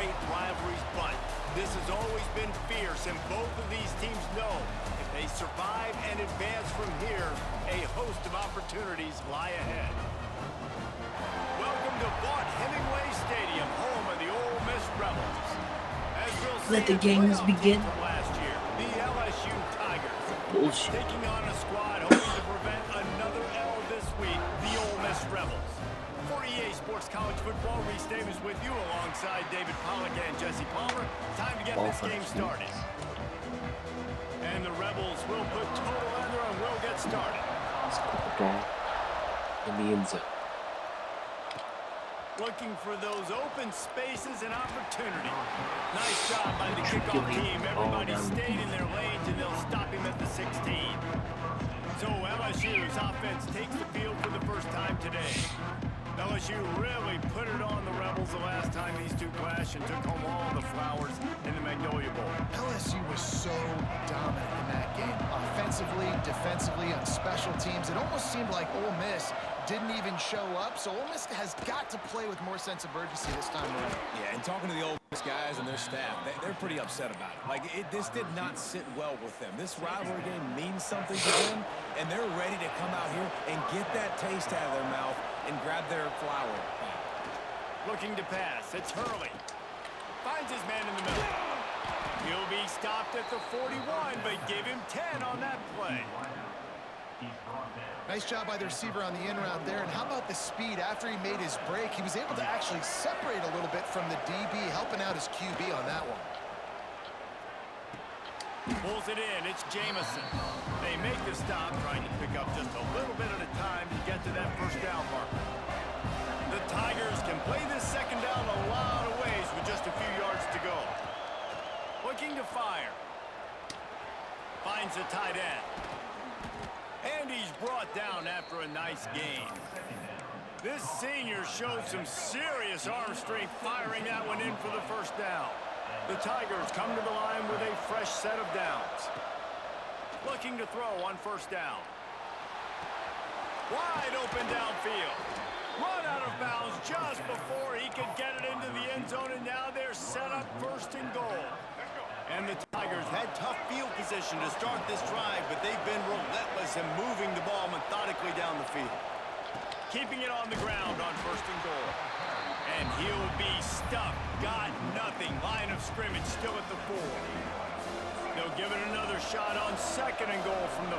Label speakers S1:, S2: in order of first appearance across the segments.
S1: great rivalries, but this has always been fierce, and both of these teams know if they survive and advance from here, a host of opportunities lie ahead. Welcome to Vaught Hemingway Stadium, home of the Ole Miss Rebels. As we'll see,
S2: let the games begin.
S1: From last year, the LSU Tigers.
S2: Bullshit.
S1: Taking on a squad hoping to prevent another L this week, the Ole Miss Rebels. For EA Sports College Football, Reese Davis with you alongside David Pollack and Jesse Palmer. Time to get this game started. And the Rebels will put total leather and will get started.
S2: Let's put the ball in the end zone.
S1: Looking for those open spaces and opportunity. Nice job by the kickoff team. Everybody stayed in their lanes, and they'll stop him at the 16. So LSU's offense takes the field for the first time today. LSU really put it on the Rebels the last time these two clashed and took home all the flowers in the Magnolia Bowl.
S3: LSU was so dominant in that game. Offensively, defensively, on special teams. It almost seemed like Ole Miss didn't even show up, so Ole Miss has got to play with more sense of urgency this time around.
S4: Yeah, and talking to the Ole Miss guys and their staff, they're pretty upset about it. Like, this did not sit well with them. This rivalry game means something to them, and they're ready to come out here and get that taste out of their mouth and grab their flower.
S1: Looking to pass. It's Hurley. Finds his man in the middle. He'll be stopped at the 41, but give him 10 on that play.
S3: Nice job by the receiver on the in route there. And how about the speed after he made his break? He was able to actually separate a little bit from the DB, helping out his QB on that one.
S1: Pulls it in. It's Jamison. They make the stop, trying to pick up just a little bit at a time to get to that first down marker. The Tigers can play this second down a lot of ways with just a few yards to go. Looking to fire. Finds the tight end. And he's brought down after a nice gain. This senior showed some serious arm strength firing that one in for the first down. The Tigers come to the line with a fresh set of downs. Looking to throw on first down. Wide open downfield. Run out of bounds just before he could get it into the end zone, and now they're set up first and goal. And the Tigers had tough field position to start this drive, but they've been relentless in moving the ball methodically down the field. Keeping it on the ground on first and goal. And he'll be stuffed. Got nothing. Line of scrimmage still at the 4. They'll give it another shot on second and goal from the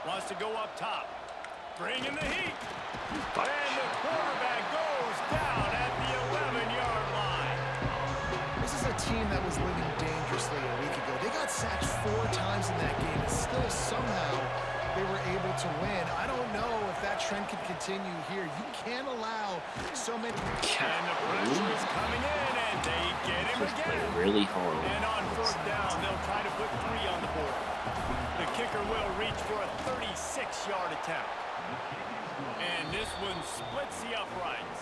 S1: 4. Wants to go up top. Bring in the heat. And the quarterback goes down at the 11-yard line.
S3: This is a team that was living dangerously a week ago. They got sacked 4 times in that game, and still somehow they were able to win. I don't know if that trend can continue here. You can't allow so many.
S1: And the pressure is coming in, and they get him again.
S2: Really hard.
S1: And on fourth down, they'll try to put 3 on the board. The kicker will reach for a 36-yard attempt. And this one splits the uprights.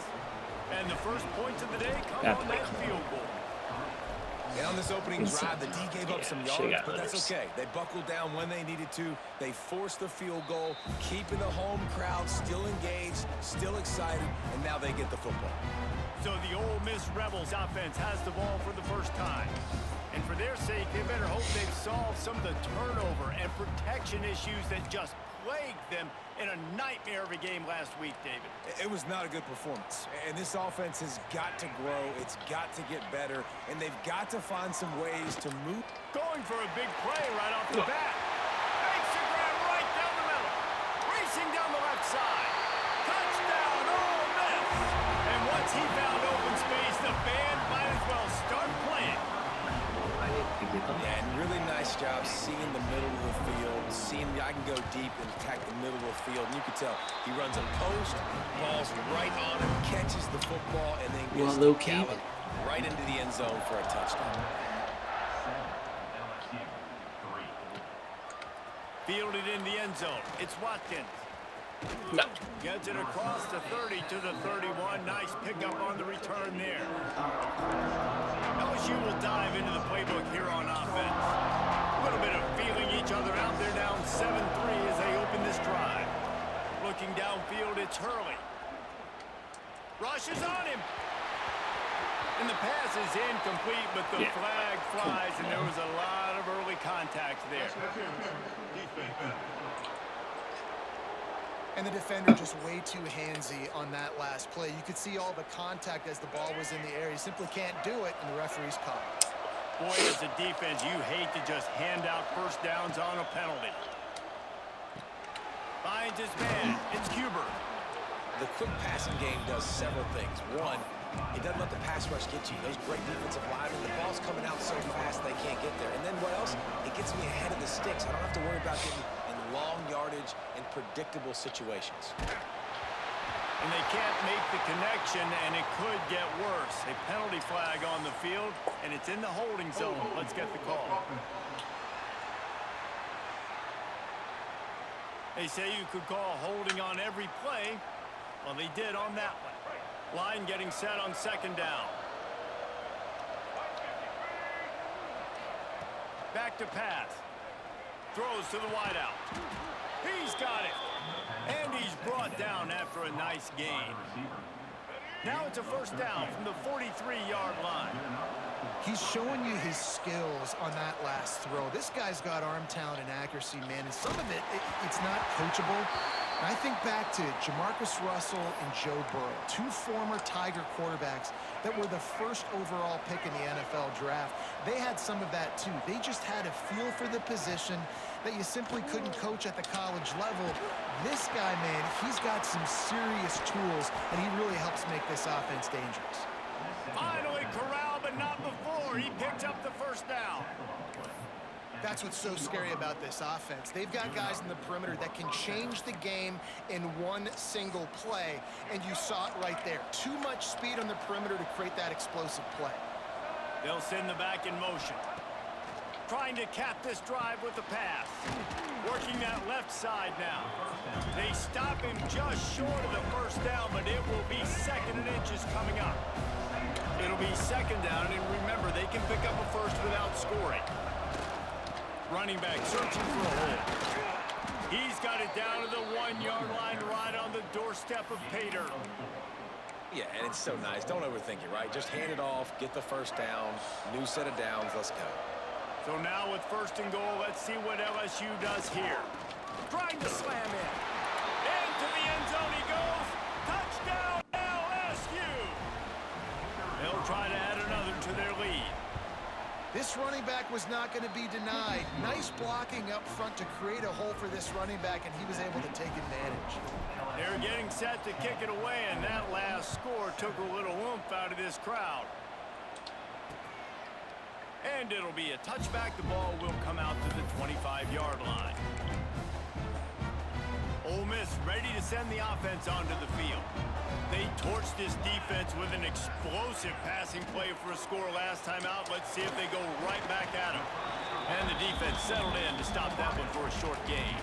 S1: And the first points of the day come on that field goal.
S4: And on this opening drive, the D gave up some yards, but that's okay. They buckled down when they needed to. They forced the field goal, keeping the home crowd still engaged, still excited, and now they get the football.
S1: So the Ole Miss Rebels offense has the ball for the first time. And for their sake, they better hope they've solved some of the turnover and protection issues that just plagued them in a nightmare of a game last week, David.
S4: It was not a good performance. And this offense has got to grow. It's got to get better. And they've got to find some ways to move.
S1: Going for a big play right off the bat. Makes a grab right down the middle. Racing down the left side. Touchdown, Ole Miss. And once he found open space, the band might as well start playing.
S4: Yeah, and really nice job seeing the middle of the field, seeing I can go deep and attack the middle of the field. And you can tell he runs a post, ball's right on him, catches the football, and then gets the gallop right into the end zone for a touchdown.
S1: Fielded in the end zone. It's Watkins.
S2: No.
S1: Gets it across the 30 to the 31. Nice pickup on the return there. LSU will dive into the playbook here on offense. A little bit of feeling each other out. They're down 7-3 as they open this drive. Looking downfield, it's Hurley. Rushes on him. And the pass is incomplete, but the flag flies, and there was a lot of early contact there.
S3: And the defender just way too handsy on that last play. You could see all the contact as the ball was in the air. He simply can't do it, and the referee's caught.
S1: Boy, as a defense, you hate to just hand out first downs on a penalty. Finds his man. It's Cuber.
S4: The quick passing game does several things. One, it doesn't let the pass rush get you. Those great defensive linemen, the ball's coming out so fast they can't get there. And then what else? It gets me ahead of the sticks. I don't have to worry about getting in long yardage and predictable situations.
S1: And they can't make the connection, and it could get worse. A penalty flag on the field, and it's in the holding zone. Let's get the call. They say you could call holding on every play. Well, they did on that one. Line getting set on second down. Back to pass. Throws to the wideout. He's got it. And he's brought down after a nice gain. Now it's a first down from the 43-yard line.
S3: He's showing you his skills on that last throw. This guy's got arm talent and accuracy, man, and some of it's not coachable. And I think back to Jamarcus Russell and Joe Burrow, two former Tiger quarterbacks that were the first overall pick in the NFL draft. They had some of that too. They just had a feel for the position that you simply couldn't coach at the college level. This guy, man, he's got some serious tools, and he really helps make this offense dangerous.
S1: Finally corralled, but not before. He picked up the first down.
S3: That's what's so scary about this offense. They've got guys in the perimeter that can change the game in one single play, and you saw it right there. Too much speed on the perimeter to create that explosive play.
S1: They'll send the back in motion. Trying to cap this drive with the pass. Working that left side now. They stop him just short of the first down, but it will be second and inches coming up. It'll be second down, and remember, they can pick up a first without scoring. Running back searching for a hole. He's got it down to the 1-yard line right on the doorstep of Pater.
S4: Yeah, and it's so nice. Don't overthink it, right? Just hand it off, get the first down, new set of downs, let's go.
S1: So now with first and goal, let's see what LSU does here. Trying to slam in. Into the end zone he goes. Touchdown, LSU! They'll try to add another to their lead.
S3: This running back was not going to be denied. Nice blocking up front to create a hole for this running back, and he was able to take advantage.
S1: They're getting set to kick it away, and that last score took a little oomph out of this crowd. And it'll be a touchback. The ball will come out to the 25-yard line. Ole Miss ready to send the offense onto the field. They torched this defense with an explosive passing play for a score last time out. Let's see if they go right back at him. And the defense settled in to stop that one for a short gain.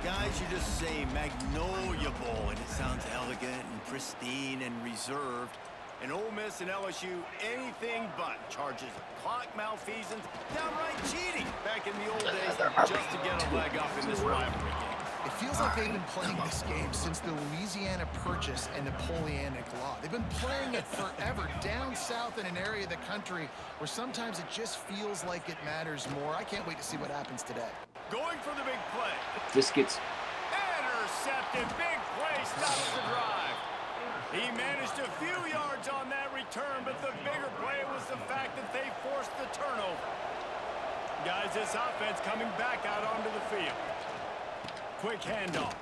S1: Guys, you just say Magnolia Bowl, and it sounds elegant and pristine and reserved. And Ole Miss and LSU, anything but. Charges of clock malfeasance, downright cheating back in the old days just to get a leg up in this rivalry game.
S3: It feels like they've been playing this game since the Louisiana Purchase and Napoleonic Law. They've been playing it forever down south in an area of the country where sometimes it just feels like it matters more. I can't wait to see what happens today.
S1: Going for the big play.
S2: Biscuits.
S1: Intercepted. Big play stops the drive. He managed a few yards on that return, but the bigger play was the fact that they forced the turnover. Guys, this offense coming back out onto the field. Quick handoff.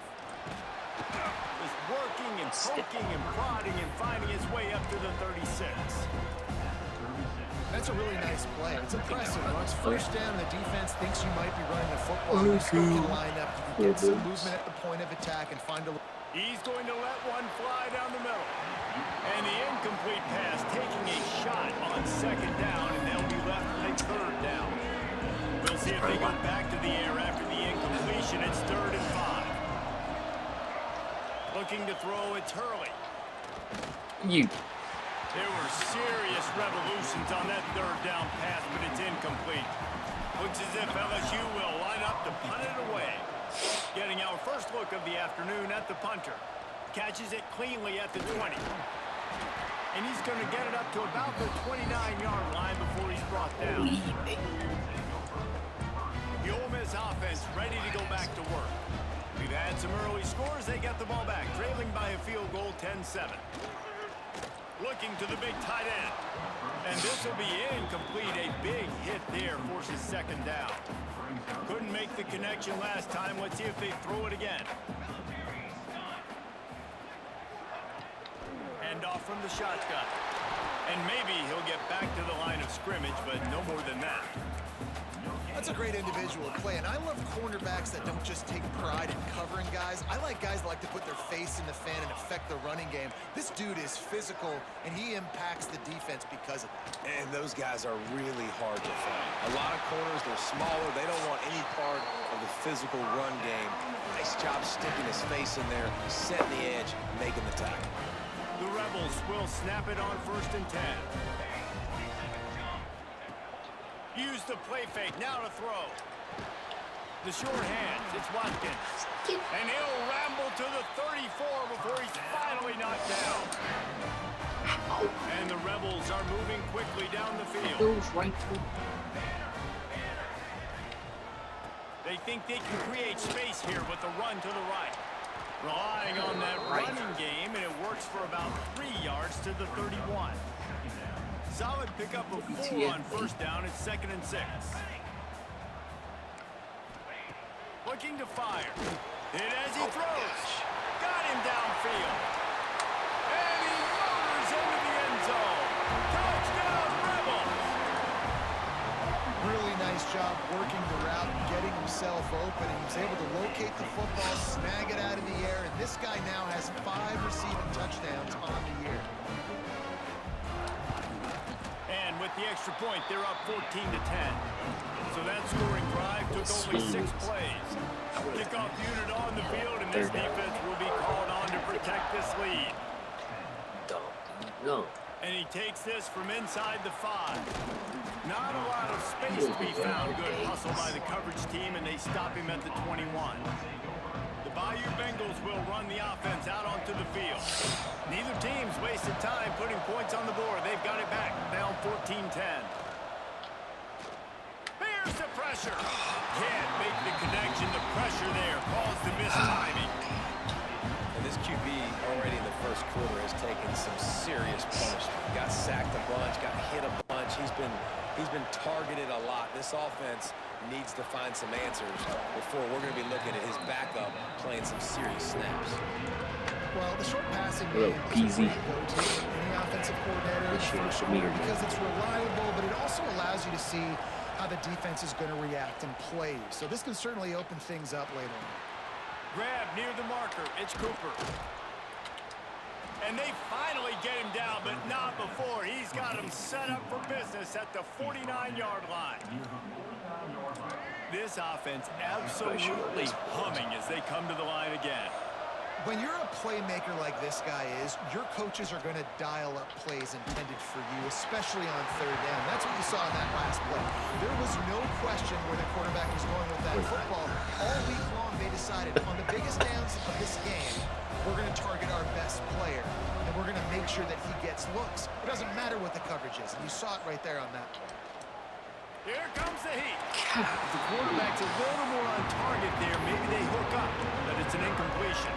S1: Just working and poking and prodding and finding his way up to the 36. That's a really nice play. It's impressive. Once first down, the defense thinks you might be running the football. You still can line up. You can get some movement at the point of attack and find a... He's going to let one fly down the middle. And the incomplete pass taking a shot on second down, and they'll be left with a third down. We'll see if they go back to the air after the incompletion. It's 3rd and 5. Looking to throw, it's Hurley. There were serious revolutions on that 3rd down pass, but it's incomplete. Looks as if LSU will line up to punt it away. Getting our first look of the afternoon at the punter. Catches it cleanly at the 20. And he's going to get it up to about the 29-yard line before he's brought down. The Ole Miss offense ready to go back to work. We've had some early scores. They get the ball back, trailing by a field goal 10-7. Looking to the big tight end. And this will be incomplete. A big hit there forces second down. Couldn't make the connection last time. Let's see if they throw it again. Hand off from the shotgun. And maybe he'll get back to the line of scrimmage, but no more than that.
S3: That's a great individual play, and I love cornerbacks that don't just take pride in covering guys. I like guys that like to put their face in the fan and affect the running game. This dude is physical, and he impacts the defense because of that.
S4: And those guys are really hard to find. A lot of corners, they're smaller. They don't want any part of the physical run game. Nice job sticking his face in there, setting the edge, making the tackle.
S1: The Rebels will snap it on 1st and 10. Use the play fake, now to throw. The short hands, it's Watkins. And he'll ramble to the 34 before he's finally knocked down. And the Rebels are moving quickly down the field. They think they can create space here with the run to the right. Relying on that running game, and it works for about 3 yards to the 31. Solid pickup of 4 on 1st down. It's 2nd and 6. Looking to fire. Hit as he throws. Got him downfield. And he motors into the end zone. Touchdown, Rebels!
S3: Really nice job working the route and getting himself open. And he was able to locate the football, snag it out of the air, and this guy now has 5 receiving touchdowns on the year.
S1: With the extra point, they're up 14-10. So that scoring drive took only 6 plays. Kickoff unit on the field, and this defense will be called on to protect this lead.
S2: No.
S1: And he takes this from inside the 5. Not a lot of space to be found. Good hustle by the coverage team, and they stop him at the 21. The Bayou Bengals will run the offense out onto the field. Neither team's wasted time putting points on the board. They've got it back, down 14-10. Here's the pressure. Can't make the connection. The pressure there caused the mistiming.
S4: And this QB already in the first quarter has taken some serious punishment. Got sacked a bunch, got hit a bunch. He's been targeted a lot. This offense needs to find some answers before we're going to be looking at his backup playing some serious snaps.
S3: Well, the short passing game is a great go-to for any offensive coordinator because it's reliable, but it also allows you to see how the defense is going to react and play. So this can certainly open things up later on.
S1: Grab near the marker. It's Cooper. And they finally get him down, but not before. He's got him set up for business at the 49-yard line. This offense absolutely humming as they come to the line again.
S3: When you're a playmaker like this guy is, your coaches are going to dial up plays intended for you, especially on 3rd down. That's what you saw in that last play. There was no question where the quarterback was going with that football. All week long, they decided on the biggest downs of this game, we're going to target our best player, and we're going to make sure that he gets looks. It doesn't matter what the coverage is, and you saw it right there on that play.
S1: Here comes the heat. The quarterback's a little more on target there. Maybe they hook up, but it's an incompletion.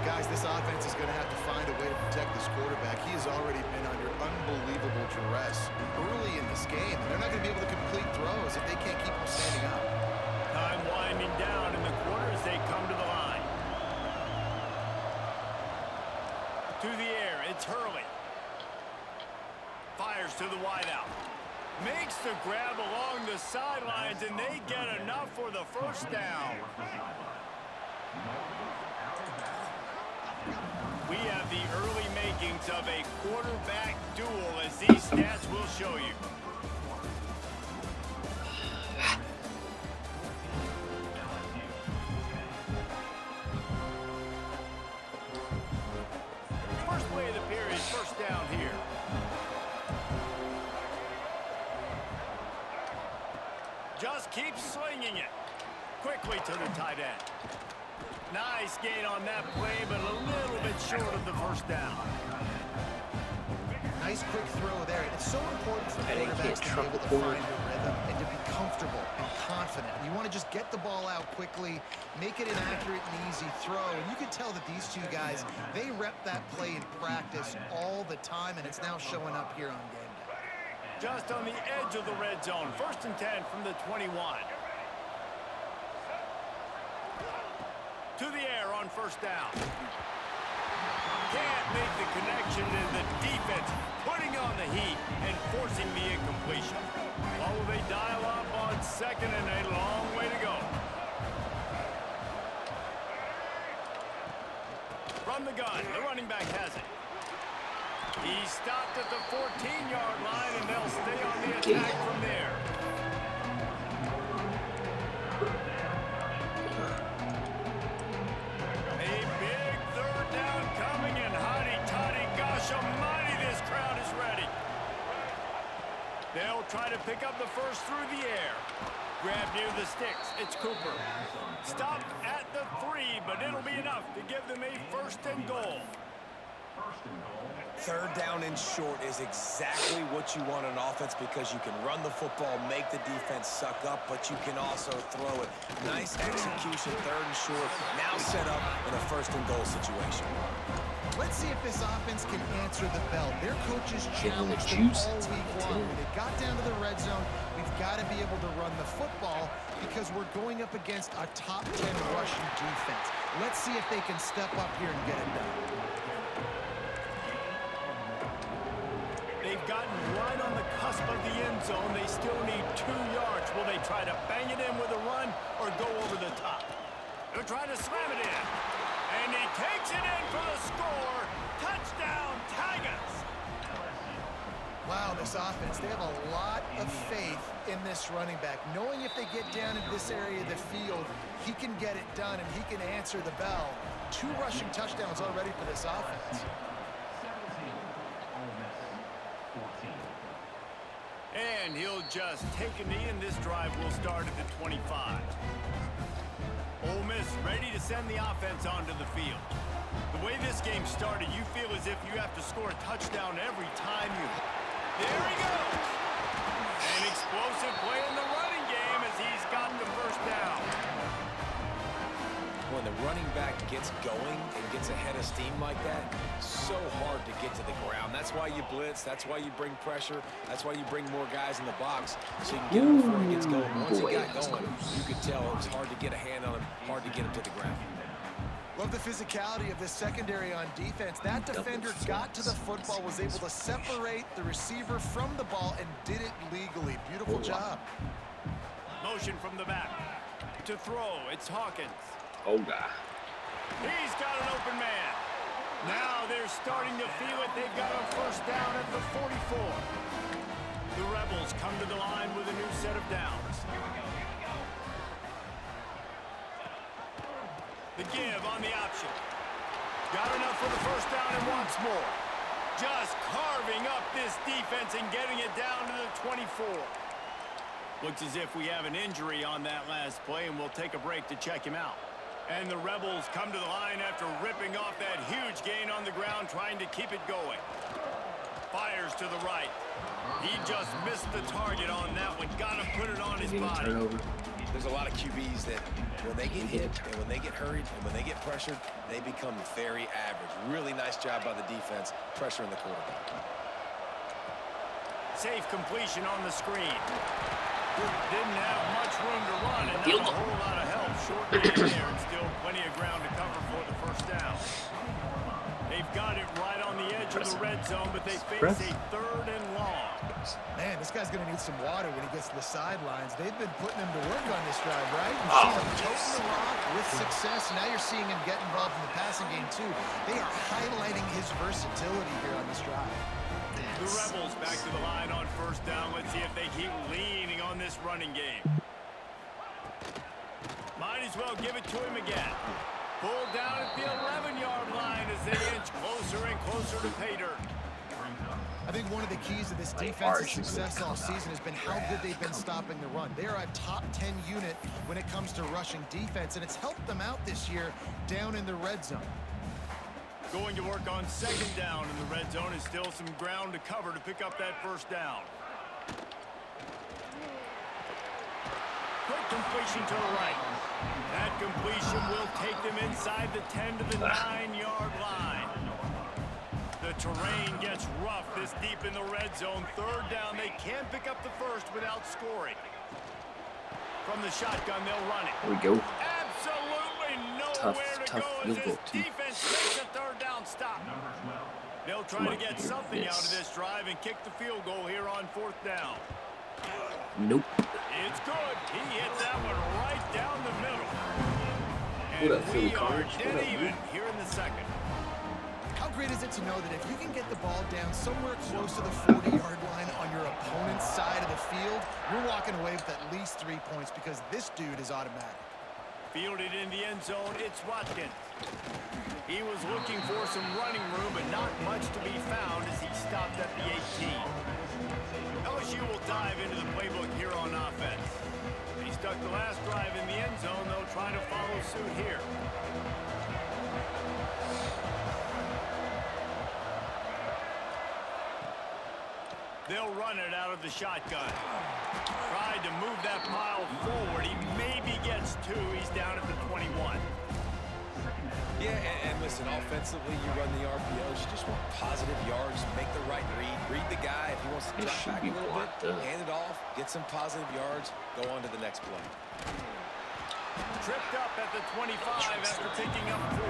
S3: Guys, this offense is going to have to find a way to protect this quarterback. He has already been under unbelievable duress early in this game. They're not going to be able to complete throws if they can't keep him standing up.
S1: Time winding down in the quarter as they come to the line. To the air, it's Hurley. Fires to the wideout. Makes the grab along the sidelines, and they get enough for the 1st down. We have the early makings of a quarterback duel, as these stats will show you. First play of the period, 1st down here. Just keep slinging it. Quickly to the tight end. Nice gain on that play, but a little bit short of the first down.
S3: Nice quick throw there. It's so important for
S2: And he
S3: quarterbacks
S2: can't
S3: to be able to
S2: forward.
S3: find a rhythm and to be comfortable and confident. You want to just get the ball out quickly, make it an accurate and easy throw. And you can tell that these two guys, they rep that play in practice all the time, and it's now showing up here on game day.
S1: Just on the edge of the red zone. 1st and 10 from the 21. To the air on 1st down. Can't make the connection, and the defense putting on the heat and forcing the incompletion. Oh, they dial up on 2nd and a long way to go. From the gun, the running back has it. He stopped at the 14-yard line, and they'll stay on the attack from there. A big 3rd down coming, and hotty-toddy, gosh almighty, this crowd is ready. They'll try to pick up the first through the air. Grab near the sticks. It's Cooper. Stopped at the 3, but it'll be enough to give them a 1st and goal.
S4: 3rd down and short is exactly what you want on offense because you can run the football, make the defense suck up, but you can also throw it. Nice execution, 3rd and short. Now set up in a 1st and goal situation.
S3: Let's see if this offense can answer the bell. Their coaches challenged them all week long. When it got down to the red zone, we've got to be able to run the football because we're going up against a top 10 rushing defense. Let's see if they can step up here and get it done.
S1: They've gotten right on the cusp of the end zone. They still need 2 yards. Will they try to bang it in with a run or go over the top? They'll try to slam it in. And he takes it in for the score. Touchdown, Tigers.
S3: Wow, this offense, they have a lot of faith in this running back. Knowing if they get down into this area of the field, he can get it done and he can answer the bell. 2 rushing touchdowns already for this offense.
S1: And he'll just take a knee, and this drive will start at the 25. Ole Miss ready to send the offense onto the field. The way this game started, you feel as if you have to score a touchdown every time you... There he goes! An explosive play in the running game as he's got the 1st down.
S4: When the running back gets going and gets ahead of steam like that, so hard to get to the ground. That's why you blitz. That's why you bring pressure. That's why you bring more guys in the box so you can get him before he gets going. Once he got going, you could tell it was hard to get a hand on him, hard to get him to the ground.
S3: Love the physicality of this secondary on defense. That defender got to the football, was able to separate the receiver from the ball, and did it legally. Beautiful job.
S1: Motion from the back. To throw, it's Hawkins.
S2: Oh, God.
S1: He's got an open man. Now they're starting to feel it. They've got a 1st down at the 44. The Rebels come to the line with a new set of downs. The give on the option. Got enough for the 1st down and wants more. Just carving up this defense and getting it down to the 24. Looks as if we have an injury on that last play, and we'll take a break to check him out. And the Rebels come to the line after ripping off that huge gain on the ground, trying to keep it going. Fires to the right. He just missed the target on that one. Got to put it on his body.
S4: There's a lot of QBs that when they get hit and when they get hurried and when they get pressured, they become very average. Really nice job by the defense, pressuring the quarterback.
S1: Safe completion on the screen. Didn't have much room to run and not a whole lot of help. Short game there and still plenty of ground to cover for the 1st down. They've got it right on the edge of the red zone, but they face a 3rd and long.
S3: Man, this guy's going to need some water when he gets to the sidelines. They've been putting him to work on this drive, right? You've seen him toting the rock with success. Now you're seeing him get involved in the passing game, too. They are highlighting his versatility here on this drive.
S1: The Rebels back to the line on 1st down. Let's see if they keep leaning on this running game. Might as well give it to him again. Pulled down at the 11-yard line as they inch closer and closer to pay dirt.
S3: I think one of the keys to this
S2: Like,
S3: defense's
S2: Arch is
S3: success
S2: gonna
S3: all
S2: come out
S3: season has been how good they've been stopping the run. They are a top 10 unit when it comes to rushing defense, and it's helped them out this year down in the red zone.
S1: Going to work on second down in the red zone is still some ground to cover to pick up that first down. Quick completion to the right. That completion will take them inside the 10 to the 9-yard line. The terrain gets rough this deep in the red zone. Third down, they can pick up the first without scoring. From the shotgun, they'll run it.
S2: There we go.
S1: Absolutely nowhere to go as this defense makes a third down stop. They'll try to get something out of this drive and kick the field goal here on fourth down.
S2: Nope.
S1: It's good. He hit that one right down the middle.
S2: What up,
S1: And
S2: Philly
S1: we are
S2: Carnage? What
S1: dead
S2: up,
S1: even
S2: man?
S1: here in the second.
S3: How great is it to know that if you can get the ball down somewhere close to the 40-yard line on your opponent's side of the field, you're walking away with at least 3 points because this dude is automatic.
S1: Fielded in the end zone, it's Watkins. He was looking for some running room, but not much to be found as he stopped at the 18. LSU will dive into the playbook here on offense. He stuck the last drive in the end zone. They'll try to follow suit here. They'll run it out of the shotgun. Tried to move that pile forward. He maybe gets two. He's down at the 21.
S4: Yeah, and listen, offensively, you run the RPOs. You just want positive yards, make the right read. Read the guy. If he wants to
S2: It
S4: drop
S2: should
S4: back
S2: be
S4: a little bit,
S2: blocked up.
S4: hand it off, get some positive yards, go on to the next play.
S1: Tripped up at the 25 after picking up 4.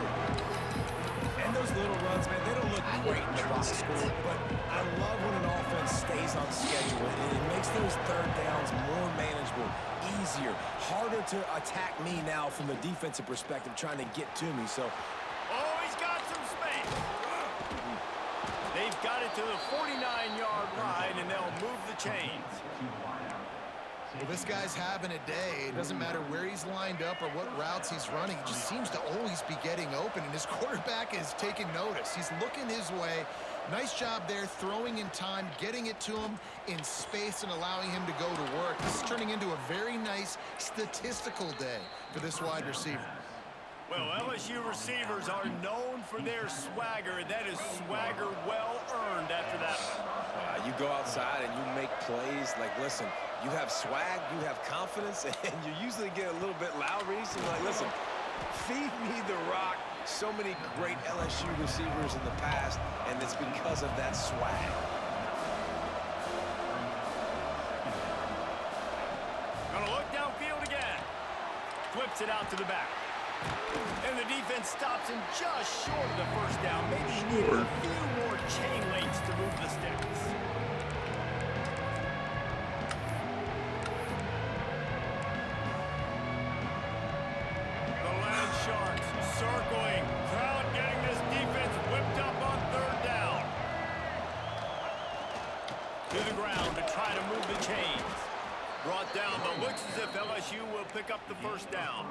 S4: And those little runs, man, they don't look great in the box score, but I love when an offense stays on schedule, and it makes those third downs more manageable, easier, harder to attack me now from a defensive perspective trying to get to me. So,
S1: Oh, he's got some space. They've got it to the 49-yard line, and they'll move the chains.
S3: Well, this guy's having a day. It doesn't matter where he's lined up or what routes he's running. He just seems to always be getting open, and his quarterback is taking notice. He's looking his way. Nice job there, throwing in time, getting it to him in space and allowing him to go to work. This is turning into a very nice statistical day for this wide receiver.
S1: Well, LSU receivers are known for their swagger. That is swagger well earned after that one.
S4: you go outside and you make plays. Like, listen, you have swag, you have confidence, and you usually get a little bit loud, Reese. And like, listen, feed me the rock. So many great LSU receivers in the past, and it's because of that swag.
S1: Gonna look downfield again. Flips it out to the back. And the defense stops him just short of the first down. Maybe need a few more chain links to move the sticks. The Land Sharks circling. Crowd getting this defense whipped up on third down. To the ground to try to move the chains. Brought down, but looks as if LSU will pick up the first down.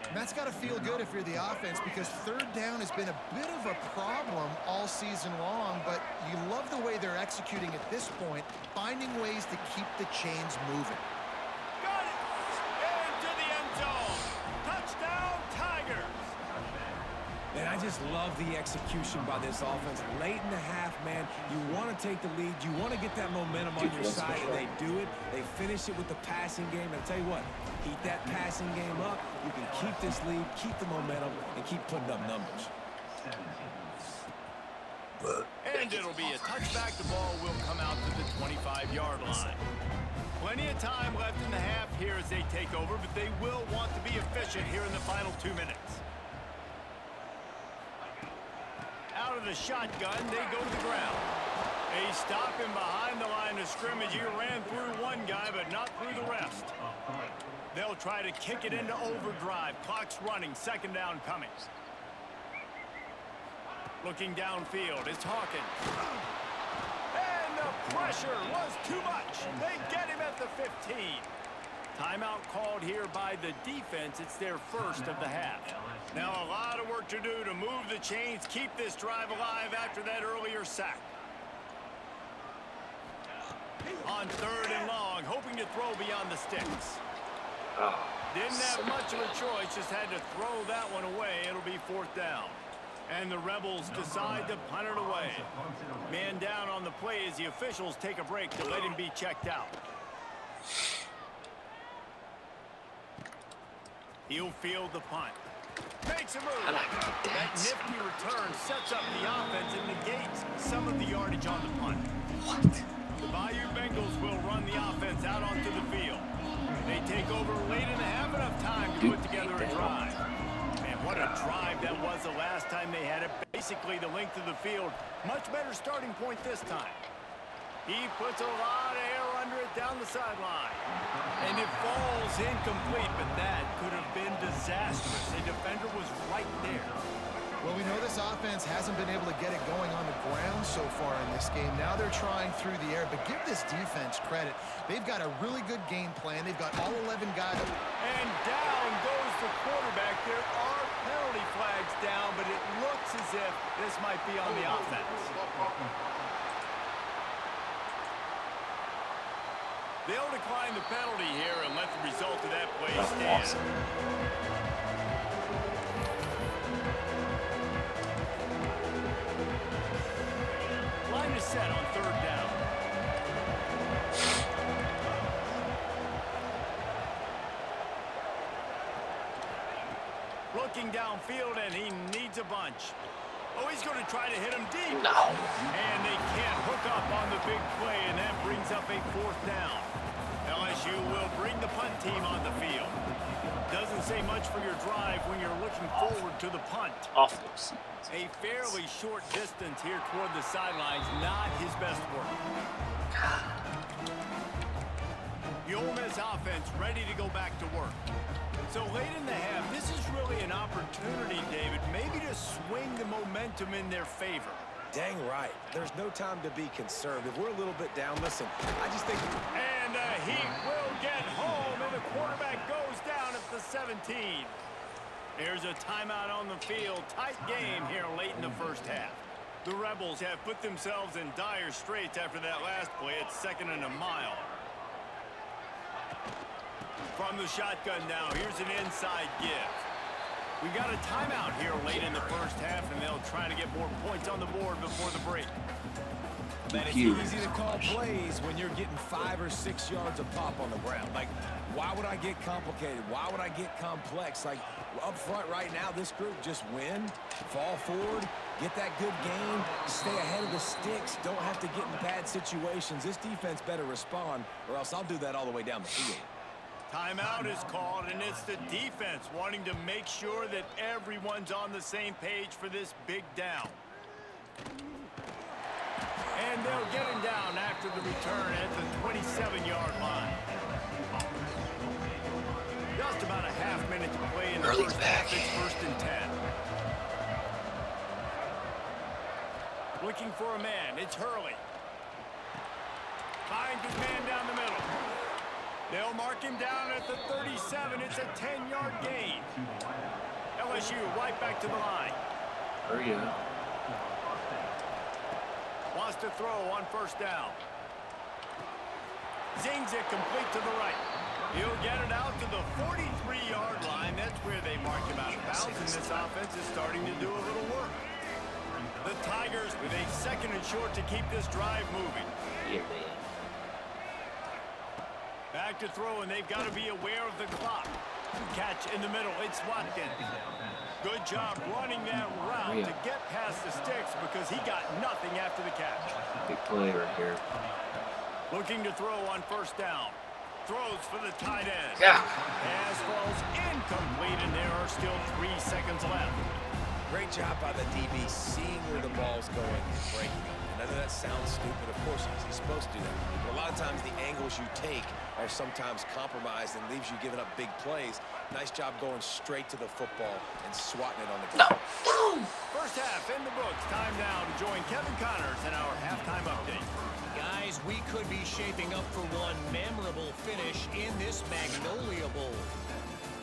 S3: And that's got to feel good if you're the offense, because third down has been a bit of a problem all season long, but you love the way they're executing at this point, finding ways to keep the chains moving.
S1: Got it! Into the end zone. Touchdown, Tigers!
S4: And I just love the execution by this offense. Late in the half, man, you want to take the lead. You want to get that momentum on your side, and they do it. They finish it with the passing game. And I tell you what, keep that passing game up. You can keep this lead, keep the momentum, and keep putting up numbers.
S1: And it'll be a touchback. The ball will come out to the 25-yard line. Plenty of time left in the half here as they take over, but they will want to be efficient here in the final 2 minutes. Out of the shotgun, they go to the ground. They stop him behind the line of scrimmage. He ran through one guy, but not through the rest. They'll try to kick it into overdrive. Clock's running. Second down coming. Looking downfield, it's Hawkins. And the pressure was too much. They get him at the 15. Timeout called here by the defense. It's their first of the half. Now a lot of work to do to move the chains, keep this drive alive after that earlier sack. On 3rd and long, hoping to throw beyond the sticks.
S2: Oh,
S1: Didn't have
S2: so
S1: much of a
S2: bad.
S1: choice, just had to throw that one away. It'll be 4th down. And the Rebels decide to punt it away. Man down on the play as the officials take a break to let him be checked out. He'll field the punt. Makes a move.
S2: I like
S1: That
S2: that.
S1: nifty return sets up the offense and negates some of the yardage on the punt.
S2: What?
S1: The Bayou Bengals will run the offense out onto the field. They take over late in the half, enough time to put together a drive. Man, what a drive that was the last time they had it. Basically the length of the field. Much better starting point this time. He puts a lot of air under it down the sideline. And it falls incomplete, but that could have been disastrous. A defender was right there.
S3: Well, we know this offense hasn't been able to get it going on the ground so far in this game. Now they're trying through the air, but give this defense credit. They've got a really good game plan. They've got all 11 guys.
S1: And down goes the quarterback. There are penalty flags down, but it looks as if this might be on the offense. They'll decline the penalty here and let the result of that play stand.
S2: Awesome.
S1: Line is set on 3rd down. Looking downfield, and he needs a bunch. Oh, he's going to try to hit him deep.
S2: No.
S1: And they can't hook up on the big play, and that brings up a 4th down. LSU will bring the punt team on the field. Doesn't say much for your drive when you're looking forward to the punt.
S2: Off those.
S1: A fairly short distance here toward the sidelines, not his best work. The Ole Miss offense ready to go back to work. So late in the half, this is really an opportunity, David, maybe to swing the momentum in their favor.
S4: Dang right. There's no time to be concerned. If we're a little bit down, listen, I just think...
S1: And he will get home, and the quarterback goes down at the 17. There's a timeout on the field. Tight game here late in the first half. The Rebels have put themselves in dire straits after that last play. It's 2nd and a mile. From the shotgun now, here's an inside give. We got a timeout here late in the first half, and they'll try to get more points on the board before the break.
S4: Man, it's easy to call plays when you're getting 5 or 6 yards of pop on the ground. Like, why would I get complicated? Why would I get complex? Like, up front right now, this group just win, fall forward, get that good game, stay ahead of the sticks, don't have to get in bad situations. This defense better respond, or else I'll do that all the way down the field.
S1: Timeout is called, and it's the defense wanting to make sure that everyone's on the same page for this big down. And they'll get him down after the return at the 27-yard line. Just about a half minute to play in the first half. It's 1st and 10. Looking for a man. It's Hurley. Finds his man down the middle. They'll mark him down at the 37. It's a 10-yard gain. LSU right back to the line.
S2: Hurry up.
S1: Wants to throw on 1st down. Zings it complete to the right. He'll get it out to the 43-yard line. That's where they mark him out of bounds, and this offense is starting to do a little work. The Tigers with a 2nd and short to keep this drive moving.
S2: Yeah, man.
S1: Back to throw, and they've got to be aware of the clock. Catch in the middle. It's Watkins. Good job running that route to get past the sticks because he got nothing after the catch.
S2: Big play right here.
S1: Looking to throw on 1st down. Throws for the tight end.
S2: Yeah.
S1: Pass falls incomplete, and there are still 3 seconds left.
S4: Great job by the DB seeing where the ball's going and breaking them. And I know that sounds stupid. Of course, he's supposed to do that. But a lot of times the angles you take are sometimes compromised and leaves you giving up big plays. Nice job going straight to the football and swatting it on the ground.
S2: No.
S1: First half in the books. Time now to join Kevin Connors in our halftime update.
S5: Guys, we could be shaping up for one memorable finish in this Magnolia Bowl.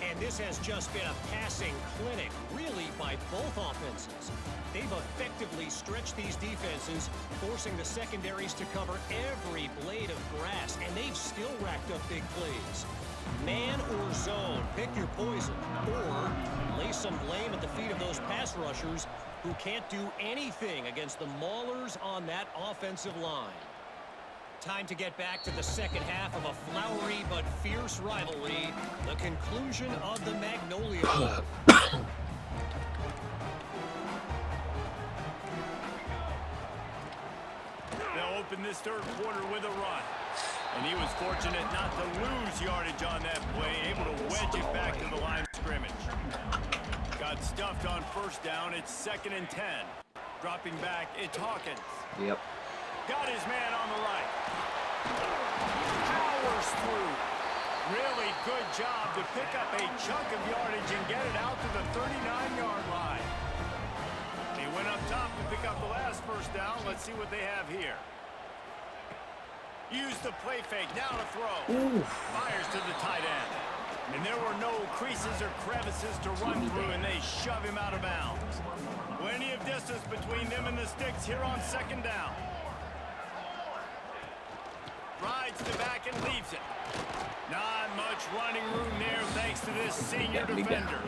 S5: And this has just been a passing clinic, really, by both offenses. They've effectively stretched these defenses, forcing the secondaries to cover every blade of grass they've still racked up big plays. Man or zone, pick your poison. Or lay some blame at the feet of those pass rushers who can't do anything against the maulers on that offensive line. Time to get back to the second half of a flowery but fierce rivalry. The conclusion of the Magnolia Bowl.
S1: They'll open this third quarter with a run. And he was fortunate not to lose yardage on that play, able to wedge it back to the line of scrimmage. Got stuffed on first down. It's 2nd and 10. Dropping back, it's Hawkins.
S2: Yep.
S1: Got his man on the right. Powers through. Really good job to pick up a chunk of yardage and get it out to the 39-yard line. He went up top to pick up the last first down. Let's see what they have here. Use the play fake, now to throw.
S2: Ooh.
S1: Fires to the tight end. And there were no creases or crevices to run through, and they shove him out of bounds. Plenty of distance between them and the sticks here on 2nd down. Rides to back and leaves it. Not much running room there thanks to this senior defender.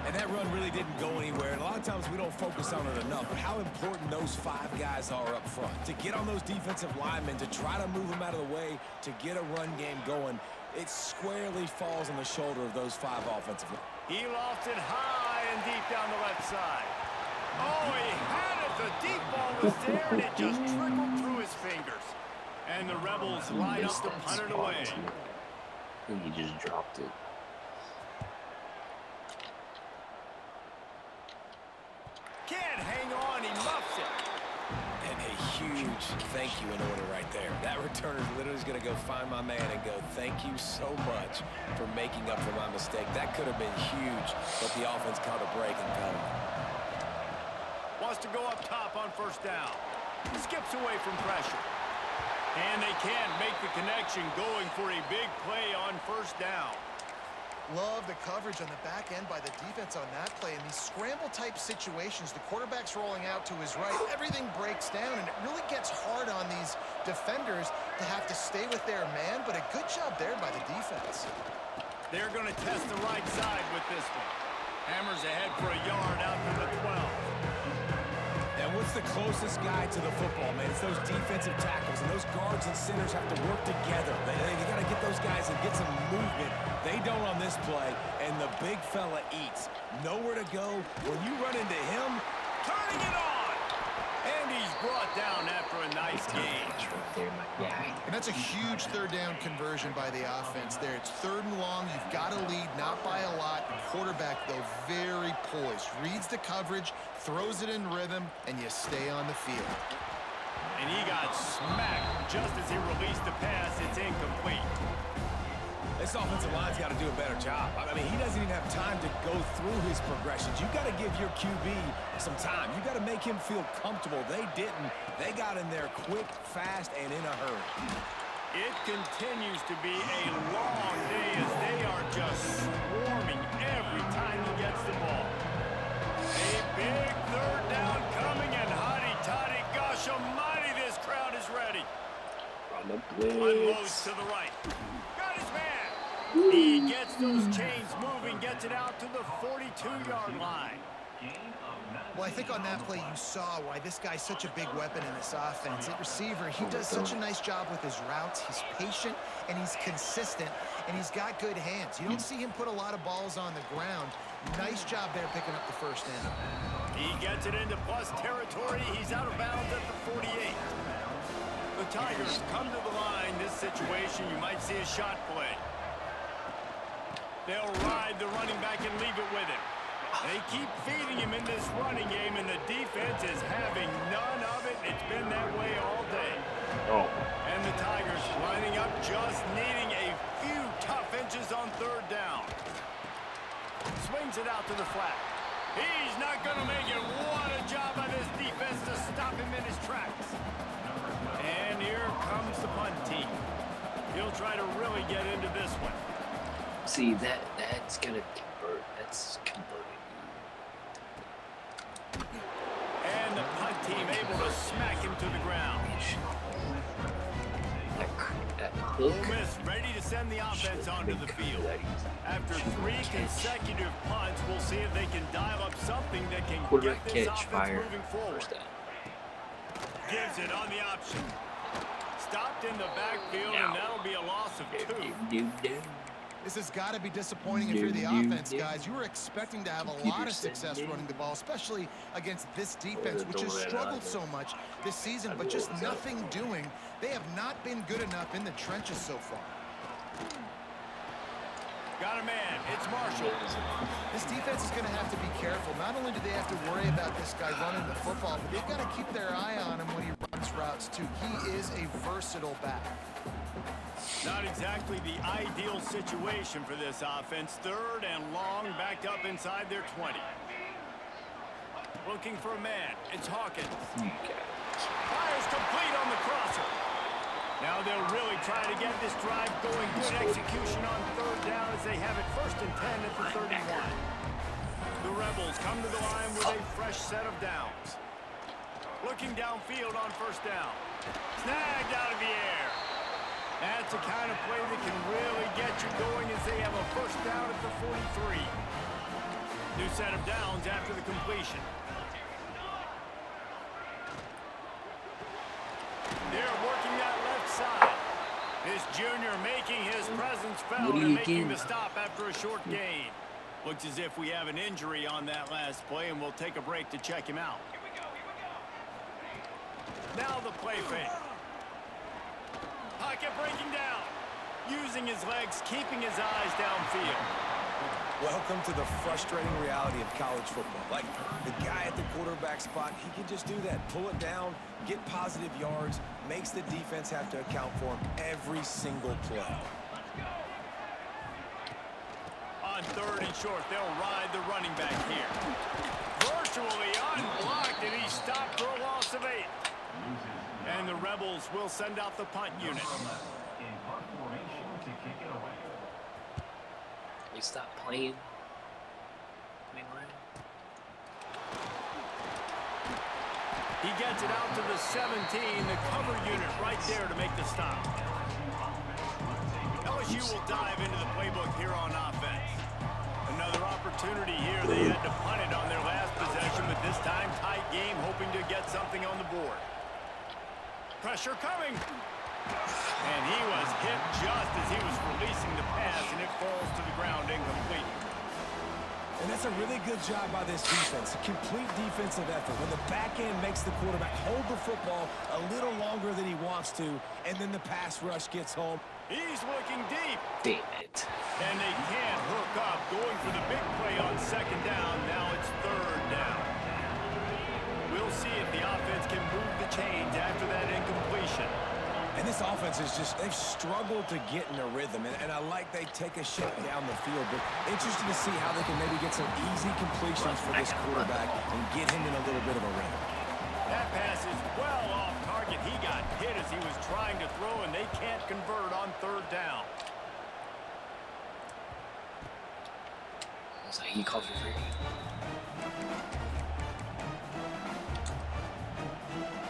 S4: And that run really didn't go anywhere. And a lot of times we don't focus on it enough. But how important those 5 guys are up front. To get on those defensive linemen, to try to move them out of the way, to get a run game going, it squarely falls on the shoulder of those 5 offensive linemen.
S1: He lofted high and deep down the left side. Oh, he had it. The deep ball was there, and it just trickled through his fingers. And the Rebels line up to punt it away.
S2: And he just dropped it.
S1: Can't hang on, he muffs it.
S4: And a huge thank you in order right there. That returner literally is going to go find my man and go, thank you so much for making up for my mistake. That could have been huge, but the offense caught a break and got him.
S1: Wants to go up top on first down. Skips away from pressure. And they can't make the connection, going for a big play on first down.
S3: Love the coverage on the back end by the defense on that play. In these scramble-type situations, the quarterback's rolling out to his right. Everything breaks down, and it really gets hard on these defenders to have to stay with their man, but a good job there by the defense.
S1: They're going to test the right side with this one. Hammers ahead for a yard out to the 12.
S4: And what's the closest guy to the football, man? It's those defensive tackles, and those guards and centers have to work together. They got to get those guys and get some movement. They don't on this play, and the big fella eats. Nowhere to go. When you run into him,
S1: Turning it on! And he's brought down after a nice game.
S2: Right there, my guy.
S3: And that's a huge third down conversion by the offense there. It's 3rd and long. You've got to lead, not by a lot. The quarterback, though, very poised. Reads the coverage, throws it in rhythm, and you stay on the field.
S1: And he got smacked just as he released the pass. It's incomplete.
S4: this offensive line's got to do a better job. I mean, he doesn't even have time to go through his progressions. You got to give your QB some time. You got to make him feel comfortable. They didn't. They got in there quick, fast, and in a hurry.
S1: It continues to be a long day as they are just swarming every time he gets the ball. A big third down coming, and hotty-toddy, gosh almighty, this crowd is ready.
S2: On the blitz.
S1: Unloads to the right. Got his man. He gets those chains moving, gets it out to the 42-yard line.
S3: Well, I think on that play you saw why this guy's such a big weapon in this offense. At receiver, he does such a nice job with his routes. He's patient, and he's consistent, and he's got good hands. You don't see him put a lot of balls on the ground. Nice job there picking up the first down.
S1: He gets it into plus territory. He's out of bounds at the 48. The Tigers come to the line. This situation, you might see a shot play. They'll ride the running back and leave it with him. They keep feeding him in this running game, and the defense is having none of it. It's been that way all day.
S2: Oh.
S1: And the Tigers lining up, just needing a few tough inches on third down. Swings it out to the flat. He's not going to make it. What a job by this defense to stop him in his tracks. And here comes the punt team. He'll try to really get into this one.
S2: See, that's going to convert. That's converting.
S1: And the punt team able to smack him to the ground.
S2: That
S1: Ole
S2: hook.
S1: Miss ready to send the offense onto the field. After 3 consecutive punts, we'll see if they can dial up something that can
S2: Quarterback
S1: get this
S2: catch,
S1: offense
S2: fire,
S1: moving forward.
S2: first down.
S1: Gives it on the option. Stopped in the backfield, and that'll be a loss of 2.
S3: This has got to be disappointing if you're the offense, guys. You were expecting to have a lot of success running the ball, especially against this defense, which has struggled so much this season, but just nothing doing. They have not been good enough in the trenches so far.
S1: Got a man. It's Marshall.
S3: This defense is going to have to be careful. Not only do they have to worry about this guy running the football, but they've got to keep their eye on him when he runs routes, too. He is a versatile back.
S1: Not exactly the ideal situation for this offense. 3rd and long, backed up inside their 20. Looking for a man. It's Hawkins. Fires complete on the crosser. Now they'll really try to get this drive going. Good execution on 3rd down as they have it 1st and 10 at the 31. The Rebels come to the line with a fresh set of downs. Looking downfield on 1st down. Snagged out of the air. That's the kind of play that can really get you going as they have a 1st down at the 43. New set of downs after the completion. They're working that left side. This junior making his presence felt and making the stop after a short gain. Looks as if we have an injury on that last play, and we'll take a break to check him out. Now the play fake. Pocket breaking down. Using his legs, keeping his eyes downfield.
S4: Welcome to the frustrating reality of college football. Like, the guy at the quarterback spot, he can just do that. Pull it down, get positive yards, makes the defense have to account for him every single play.
S1: On 3rd and short, they'll ride the running back here. Virtually unblocked, and he stopped for a loss of 8. And the Rebels will send out the punt unit.
S2: We stop playing.
S1: He gets it out to the 17, the cover unit right there to make the stop. LSU will dive into the playbook here on offense. Another opportunity here. They had to punt it on their last possession, but this time tight game, hoping to get something on the board. Pressure coming. And he was hit just as he was releasing the pass, and it falls to the ground incomplete.
S4: And that's a really good job by this defense. Complete defensive effort. When the back end makes the quarterback hold the football a little longer than he wants to, and then the pass rush gets home.
S1: He's looking deep.
S2: Damn it.
S1: And they can't hook up. Going for the big play on 2nd down. Now it's 3rd down. We'll see if the offense can move the chains after that incompletion.
S4: And this offense is just, they've struggled to get in a rhythm. And I like they take a shot down the field, but interested to see how they can maybe get some easy completions for this quarterback and get him in a little bit of a rhythm.
S1: That pass is well off target. He got hit as he was trying to throw, and they can't convert on 3rd down.
S2: It's like he called for free.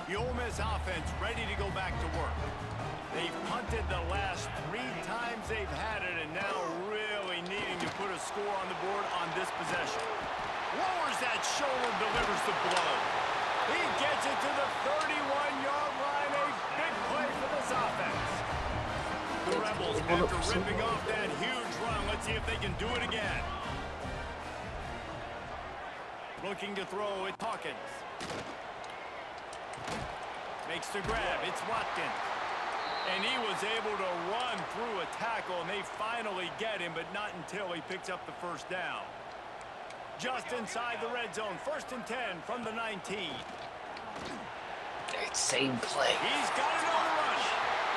S1: The Ole Miss offense ready to go back to work. They've punted the last 3 times they've had it, and now really needing to put a score on the board on this possession. Lowers that shoulder, delivers the blow. He gets it to the 31-yard line. A big play for this offense. The Rebels, after ripping off that huge run, let's see if they can do it again. Looking to throw, it's Hawkins. Makes the grab, it's Watkins. And he was able to run through a tackle, and they finally get him, but not until he picks up the 1st down. Just inside the red zone, 1st and 10 from the 19.
S2: That same play.
S1: He's got it on the run.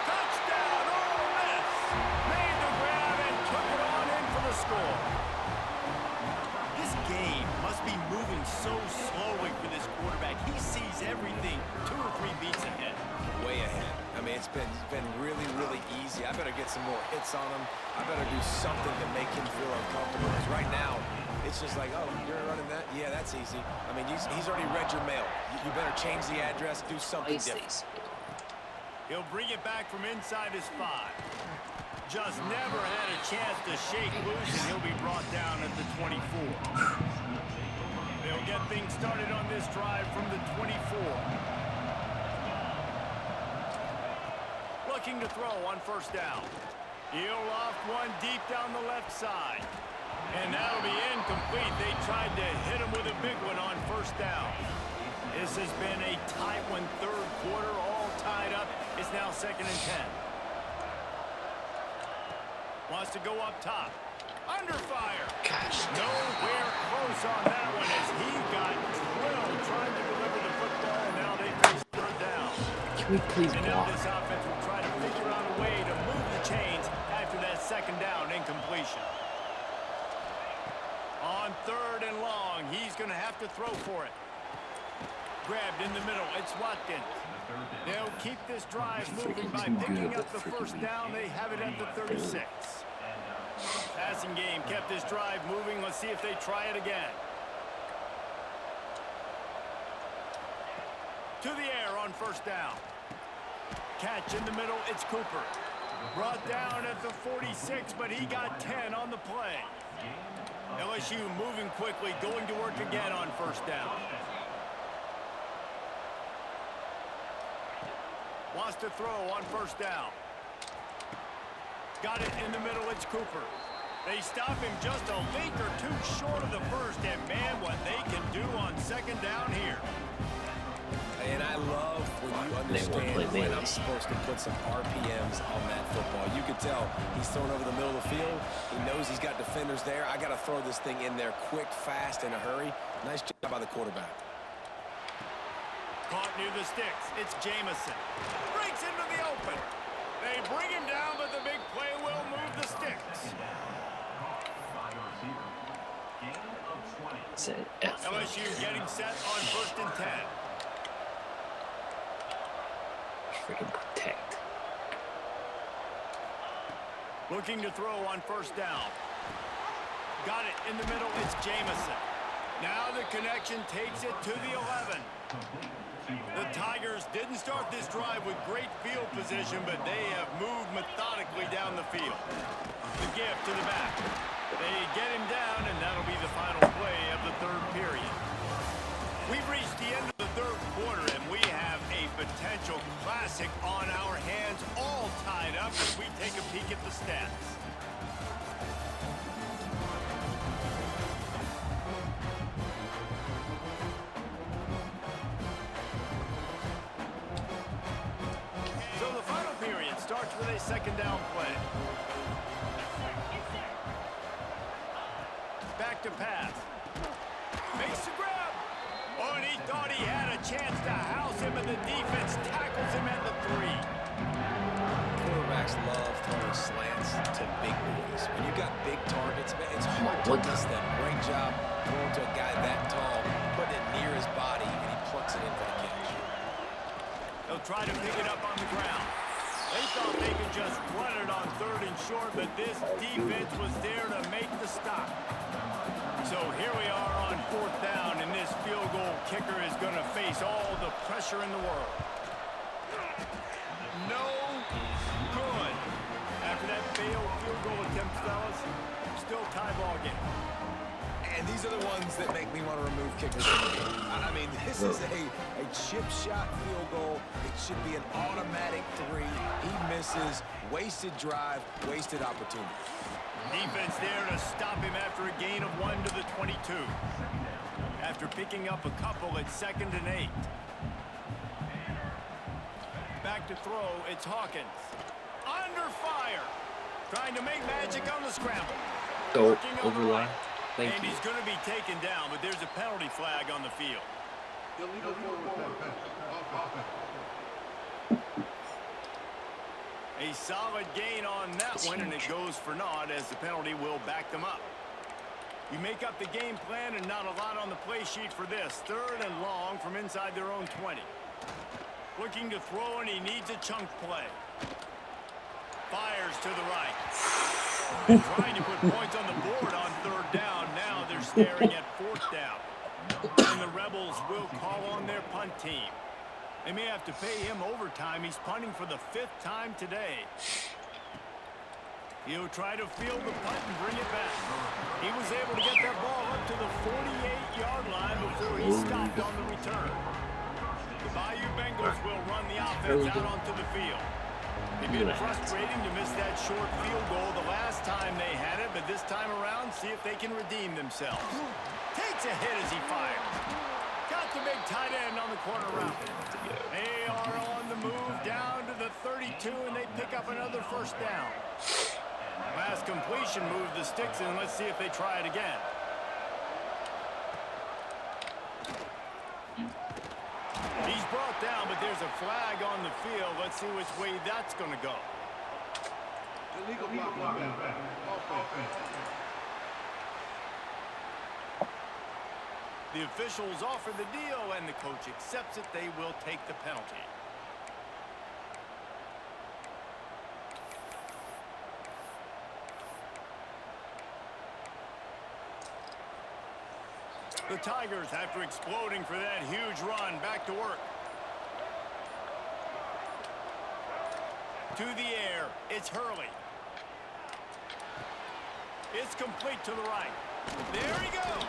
S1: Touchdown, Ole Miss. Made the grab and took it on in for the score. This game must be moving so slowly for this quarterback. He sees everything 2 or 3 beats ahead.
S4: Way ahead. I mean, it's been really, really easy. I better get some more hits on him. I better do something to make him feel uncomfortable. Because right now, it's just like, oh, you're running that? Yeah, that's easy. I mean, he's already read your mail. You better change the address, do something different.
S1: He'll bring it back from inside his 5. Just never had a chance to shake loose, and he'll be brought down at the 24. They'll get things started on this drive from the 24. Looking to throw on first down. He'll loft one deep down the left side. And that'll be incomplete. They tried to hit him with a big one on first down. This has been a tight one, third quarter, all tied up. It's now 2nd and 10. Wants to go up top. Under fire.
S2: Gosh.
S1: Nowhere close on that one as he got drilled trying to deliver the football, and now they face third down.
S2: Can we please
S1: And now
S2: block?
S1: this offense will try to figure out a way to move the chains after that second down incompletion. On 3rd and long, he's going to have to throw for it. Grabbed in the middle. It's Watkins. They'll keep this drive moving by picking up the first down. They have it at the 36. Passing game kept this drive moving. Let's see if they try it again. To the air on first down. Catch in the middle. It's Cooper. Brought down at the 46, but he got 10 on the play. LSU moving quickly, going to work again on first down. Wants to throw on first down. Got it in the middle, it's Cooper. They stop him just a link or two short of the first, and man, what they can do on second down here.
S4: And I love when you understand when I'm supposed to put some RPMs on that football. You could tell he's thrown over the middle of the field. He knows he's got defenders there. I got to throw this thing in there quick, fast, in a hurry. Nice job by the quarterback.
S1: Caught near the sticks. It's Jamison. Breaks into the open. They bring him down, but the big play will move the sticks. LSU getting set on 1st and 10.
S2: Freaking protect.
S1: Looking to throw on first down. Got it in the middle. It's Jamison. Now the connection takes it to the 11. The Tigers didn't start this drive with great field position, but they have moved methodically down the field. The gift to the back. They get him down, and that'll be the final play of the 3rd period. We've reached the end of the 3rd quarter, and we have a potential classic on our hands, all tied up as we take a peek at the stats. So the final period starts with a second down play. Back to pass. Makes the grab. Oh, and he thought he had a chance to house him, and the defense tackles him at the 3.
S4: Quarterbacks love throwing slants to big boys. When you got big targets, man, it's hard to miss them. Great job throwing to a guy that tall, putting it near his body, and he plucks it in for the catch.
S1: They'll try to pick it up on the ground. They thought they could just run it on 3rd and short, but this defense was there to make the stop. So here we are on 4th down, and this field goal kicker is going to face all the pressure in the world. No good. After that failed field goal attempt, fellas, still tie ball game.
S4: And these are the ones that make me want to remove kickers from the game. I mean, this is a chip shot field goal. It should be an automatic 3. He misses. Wasted drive, wasted opportunity.
S1: Defense there to stop him after a gain of 1 to the 22. After picking up a couple, it's 2nd and 8. Back to throw, it's Hawkins. Under fire. Trying to make magic on the scramble.
S2: Go over line. Thank
S1: and
S2: you.
S1: he's going to be taken down, but there's a penalty flag on the field. A solid gain on that one, and it goes for naught as the penalty will back them up. You make up the game plan and not a lot on the play sheet for this. 3rd and long from inside their own 20. Looking to throw, and he needs a chunk play. Fires to the right. And trying to put points on the board on 3rd down. Now they're staring at 4th down. And the Rebels will call on their punt team. They may have to pay him overtime. He's punting for the 5th time today. He'll try to field the punt and bring it back. He was able to get that ball up to the 48-yard line before he stopped on the return. The Bayou Bengals will run the offense out onto the field. It'd been frustrating to miss that short field goal the last time they had it, but this time around, see if they can redeem themselves. Takes a hit as he fires. Got the big tight end on the corner route. They are on the move down to the 32, and they pick up another first down. Last completion moved the sticks in. Let's see if they try it again. He's brought down, but there's a flag on the field. Let's see which way that's going to go.
S6: Illegal block.
S1: The officials offer the deal, and the coach accepts it. They will take the penalty. The Tigers, after exploding for that huge run, back to work. To the air, it's Hurley. It's complete to the right. There he goes.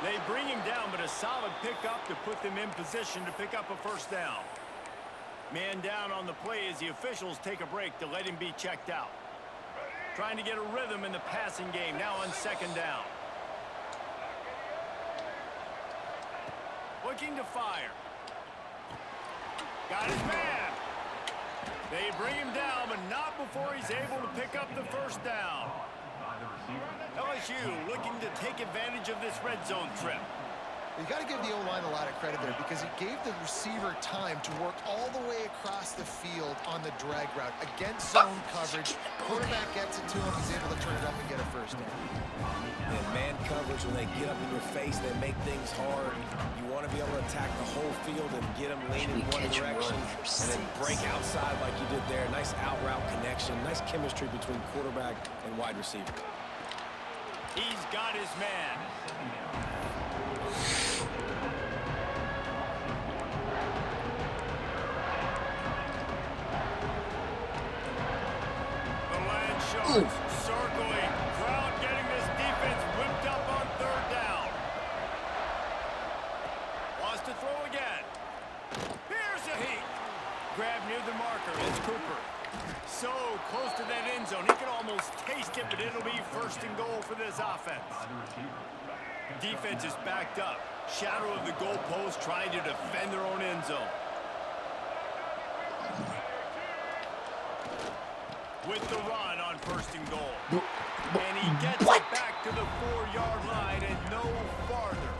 S1: They bring him down, but a solid pickup to put them in position to pick up a first down. Man down on the play as the officials take a break to let him be checked out. Trying to get a rhythm in the passing game, now on 2nd down. Looking to fire. Got his man. They bring him down, but not before he's able to pick up the first down. LSU looking to take advantage of this red zone trip.
S3: You got to give the O-line a lot of credit there because it gave the receiver time to work all the way across the field on the drag route against zone coverage. Quarterback gets it to him. He's able to turn it up and get a first down.
S4: And man coverage, when they get up in your face, they make things hard. You want to be able to attack the whole field and get them leaning in one direction and then break outside like you did there. Nice out route connection. Nice chemistry between quarterback and wide receiver.
S1: He's got his man. The line shows circling. Crowd getting this defense whipped up on 3rd down. Wants to throw again. Here's a heat. Grab near the marker. It's Cooper. So close to that end zone. He can almost taste it, but it'll be 1st and goal for this offense. Defense is backed up. Shadow of the goalpost trying to defend their own end zone. With the run on 1st and goal. And he gets it back to the 4-yard line and no farther.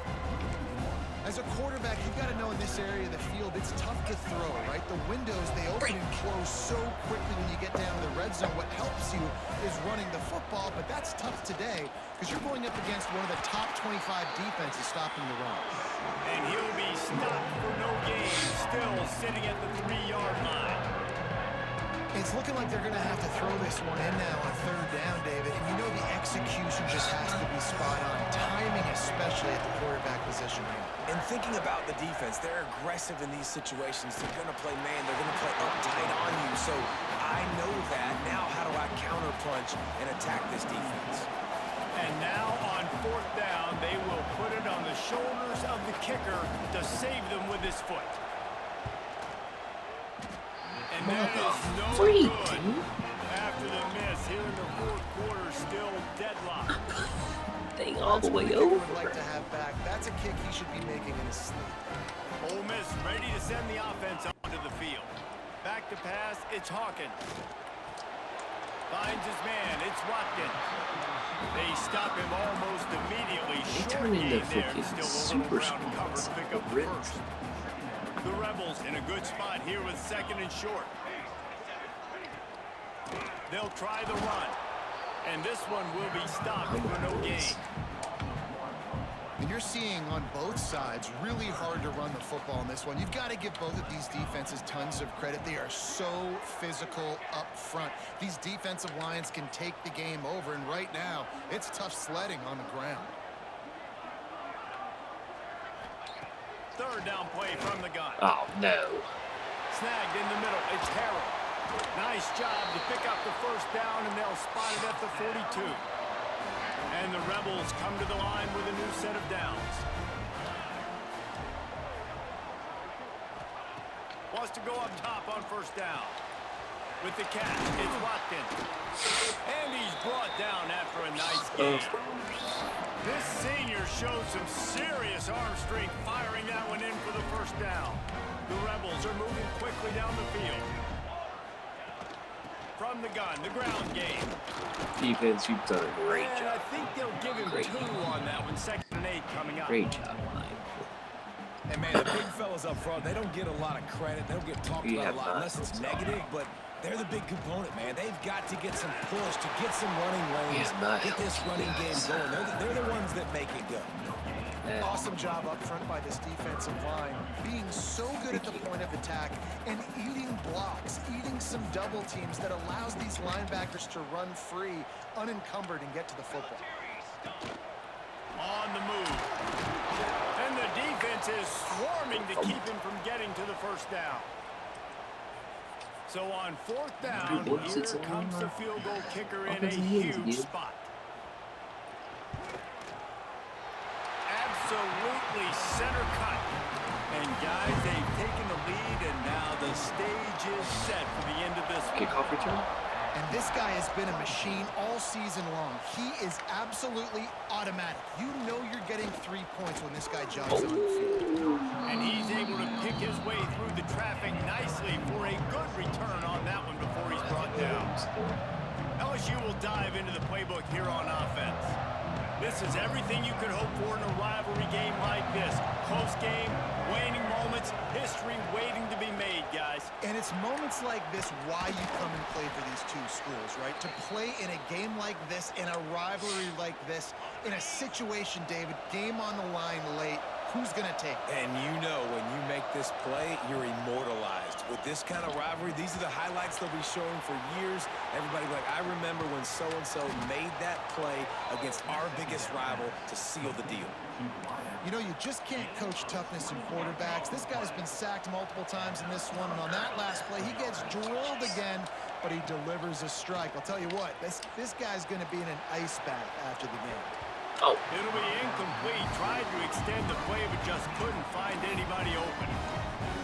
S3: As a quarterback, you've got to know in this area of the field, it's tough to throw, right? The windows, they open and close so quickly when you get down to the red zone. What helps you is running the football, but that's tough today because you're going up against one of the top 25 defenses stopping the run.
S1: And he'll be stopped for no gain, still sitting at the 3-yard line.
S3: It's looking like they're going to have to throw this one in now on 3rd down, David. And you know the execution just has to be spot on. Timing, especially at the quarterback position here.
S4: And thinking about the defense, they're aggressive in these situations. They're going to play man. They're going to play up tight on you. So I know that. Now how do I counterpunch and attack this defense?
S1: And now on 4th down, they will put it on the shoulders of the kicker to save them with his foot. And that is no good. After the miss, here in the 4th quarter, still deadlocked.
S2: Thing all the way
S3: That's
S2: over.
S3: what the kicker would like to have back. That's a kick he should be making in his sleep.
S1: Ole Miss ready to send the offense onto the field. Back to pass, it's Hawkins. Finds his man, it's Watkins. They stop him almost immediately.
S2: They
S1: Short
S2: turn into
S1: gain there.
S2: freaking
S1: Still a little
S2: super
S1: ground to cover to pick up the
S2: sprint.
S1: first. The Rebels in a good spot here with 2nd and short. They'll try the run. And this one will be stopped for no gain.
S3: And you're seeing on both sides really hard to run the football in this one. You've got to give both of these defenses tons of credit. They are so physical up front. These defensive lines can take the game over, and right now, it's tough sledding on the ground.
S1: third down play from the gun.
S2: Oh, no.
S1: Snagged in the middle. It's Harrell. Nice job to pick up the first down, and they'll spot it at the 42. And the Rebels come to the line with a new set of downs. Wants to go up top on first down. With the catch, it's Watkins. And he's brought down after a nice game. This senior shows some serious arm strength firing that one in for the first down. The Rebels are moving quickly down the field. From the gun, the ground game.
S2: Defense, you've done a great
S1: And
S2: job.
S1: I think they'll give him
S2: Great.
S1: 2 on that one. 2nd and 8 coming up.
S2: Great job, line.
S4: And, man, the big fellas up front, they don't get a lot of credit. They don't get talked
S2: You
S4: about a
S2: have
S4: lot
S2: not.
S4: unless it's negative, but they're the big component, man. They've got to get some push, to get some running lanes,
S2: have not
S4: get this
S2: helped
S4: running
S2: you
S4: game
S2: guys.
S4: going. They're the ones that make it go.
S3: Awesome job up front by this defensive line, being so good at the point of attack and eating blocks, eating some double teams that allows these linebackers to run free, unencumbered, and get to the football.
S1: On the move. And the defense is swarming to keep him from getting to the first down. So on 4th down,
S2: Once it's
S1: here
S2: on,
S1: comes the field goal kicker in a
S2: offensive hands
S1: huge
S2: again.
S1: spot. Absolutely center cut. And guys, they've taken the lead, and now the stage is set for the end of this one.
S2: Kickoff return?
S3: And this guy has been a machine all season long. He is absolutely automatic. You know you're getting 3 points when this guy jogs on the field.
S1: And he's able to pick his way through the traffic nicely for a good return on that one before he's brought down. LSU will dive into the playbook here on offense. This is everything you could hope for in a rivalry game like this. Close game, waning moments, history waiting to be made, guys.
S3: And it's moments like this why you come and play for these two schools, right? To play in a game like this, in a rivalry like this, in a situation, David, game on the line late, who's going to take it?
S4: And you know when you make this play, you're immortalized. With this kind of rivalry, these are the highlights they'll be showing for years. Everybody like, I remember when so-and-so made that play against our biggest rival to seal the deal.
S3: You know, you just can't coach toughness in quarterbacks. This guy's been sacked multiple times in this one, and on that last play, he gets drilled again, but he delivers a strike. I'll tell you what, this guy's going to be in an ice bath after the game.
S2: Oh.
S1: It'll be incomplete. Tried to extend the play, but just couldn't find anybody open.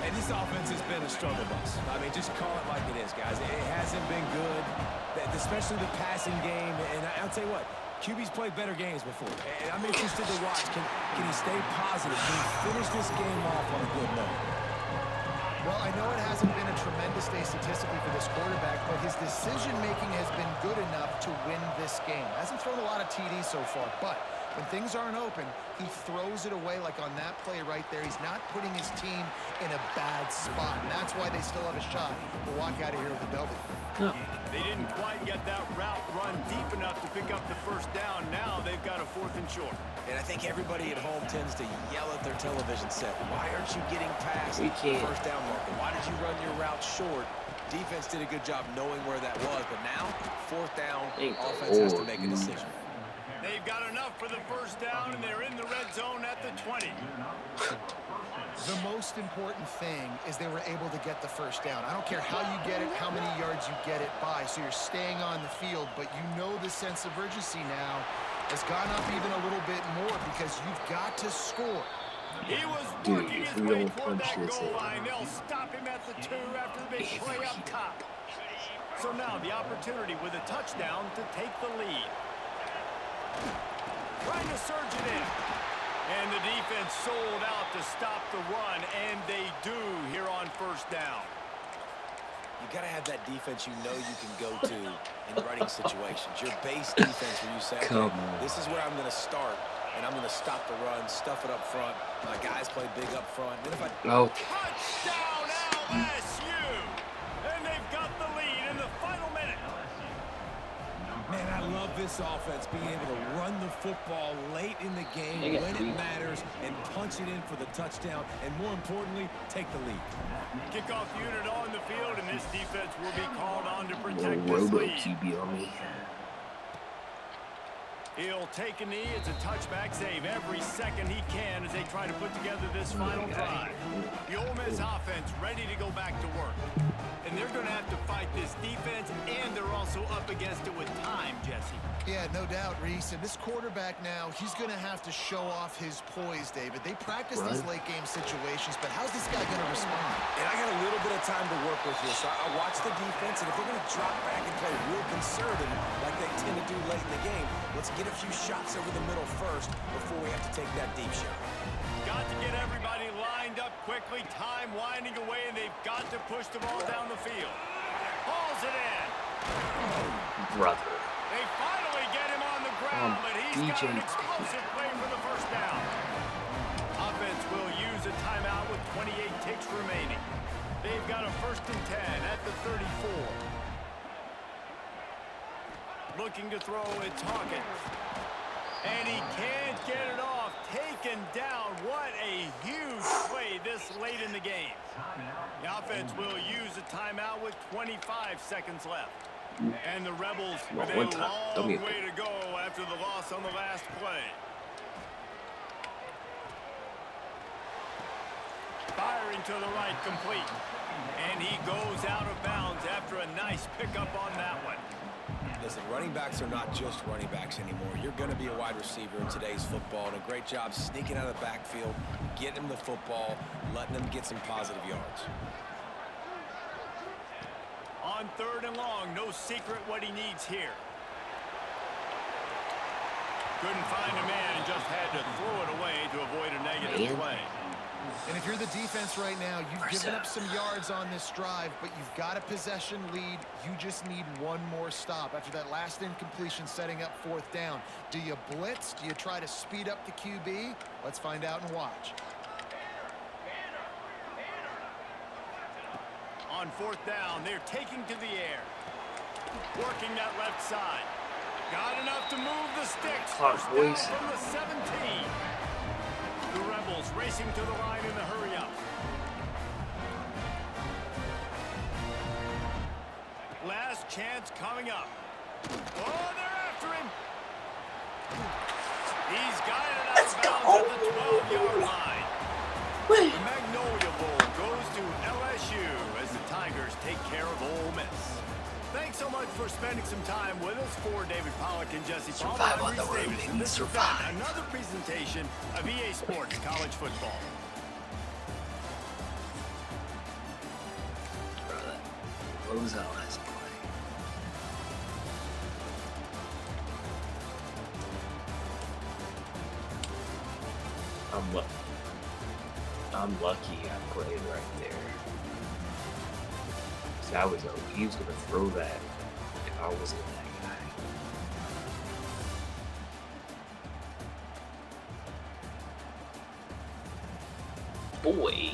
S4: And this offense has been a struggle bus. I mean, just call it like it is, guys. It hasn't been good, especially the passing game. And I'll tell you what, QB's played better games before. And I'm interested to watch. Can he stay positive? Can he finish this game off on a good note?
S3: Well, I know it hasn't been a tremendous day statistically for this quarterback, but his decision-making has been good enough to win this game. Hasn't thrown a lot of TDs so far, but when things aren't open, he throws it away like on that play right there. He's not putting his team in a bad spot, and that's why they still have a shot to walk out of here with a W.
S2: No.
S1: They didn't quite get that route run deep enough to pick up the first down. Now they've got a 4th and short.
S4: And I think everybody at home tends to yell at their television set. Why aren't you getting past
S2: We
S4: the
S2: can't.
S4: first down marker? Why did you run your route short? Defense did a good job knowing where that was, but now, 4th down,
S2: Thank the
S4: offense has to
S2: Lord.
S4: make a decision.
S1: They've got enough for the first down, and they're in the red zone at the 20.
S3: The most important thing is they were able to get the first down. I don't care how you get it, how many yards you get it by, so you're staying on the field, but you know the sense of urgency now has gone up even a little bit more because you've got to score.
S1: He was
S2: Dude,
S1: working
S2: if
S1: his
S2: we
S1: way
S2: don't
S1: toward
S2: punch
S1: that
S2: this
S1: goal
S2: in.
S1: line. They'll stop him at the 2 after the big play up top. So now the opportunity with a touchdown to take the lead. Trying to surge it in. And the defense sold out to stop the run, and they do here on first down.
S4: You got to have that defense you know you can go to in running situations. Your base defense where you say,
S2: Come
S4: okay,
S2: on.
S4: this is where I'm going to start, and I'm going to stop the run, stuff it up front. My guys play big up front. Then if I
S2: Oh.
S1: Touchdown LSU! And they've got the lead in the final minute.
S4: Man, I love this offense being able to run the football late in the game
S2: Dang it,
S4: when it
S2: Lee.
S4: matters and punch it in for the touchdown, and more importantly, take the lead.
S1: Kickoff unit on the field, and this defense will be called on to
S2: Little
S1: protect this
S2: robo
S1: lead.
S2: QB on me.
S1: He'll take a knee. It's a touchback save every second he can as they try to put together this final drive. The Ole Miss offense ready to go back to work. And they're going to have to fight this defense, and they're also up against it with time, Jesse.
S3: Yeah, no doubt, Reese. And this quarterback now, he's going to have to show off his poise, David. They practice these late-game situations, but how's this guy going to respond?
S4: And I got a little bit of time to work with here, so I watch the defense, and if they're going to drop back and play real conservative like they tend to do late in the game, let's get a few shots over the middle first before we have to take that deep shot.
S1: Got to get everybody lined up quickly. Time winding away, and they've got to push the ball down the field. Hauls it in.
S2: Brother.
S1: They finally get him on the ground, but he's got an explosive play for the first down. Offense will use a timeout with 28 ticks remaining. They've got a 1st and 10 at the 34. Looking to throw, it's Hawkins. And he can't get it off. Taken down. What a huge play this late in the game. The offense will use a timeout with 25 seconds left. And the Rebels with a long way to go after the loss on the last play. Firing to the right, complete. And he goes out of bounds after a nice pickup on that one.
S4: Listen, running backs are not just running backs anymore. You're going to be a wide receiver in today's football, and a great job sneaking out of the backfield, getting them the football, letting them get some positive yards.
S1: On 3rd and long, no secret what he needs here. Couldn't find a man and just had to throw it away to avoid a negative play.
S3: And if you're the defense right now, you've given up some yards on this drive, but you've got a possession lead. You just need one more stop. After that last incompletion setting up 4th down, do you blitz? Do you try to speed up the QB? Let's find out and watch.
S1: On 4th down, they're taking to the air. Working that left side. Got enough to move the sticks. First down from the 17. The Rebels racing to the line in the hurry-up. Last chance coming up. Oh, they're after him. He's got it out of bounds at the 12-yard line. The Magnolia Bowl goes to LSU as the Tigers take care of Ole Miss. Thanks so much for spending some time with us. For David Pollack and Jesse Palmer, I'm Reese Davis, and this has been another presentation of EA Sports College Football.
S2: What was that last play? I'm lucky I played right there. So he was gonna throw that if I wasn't that guy. Boy.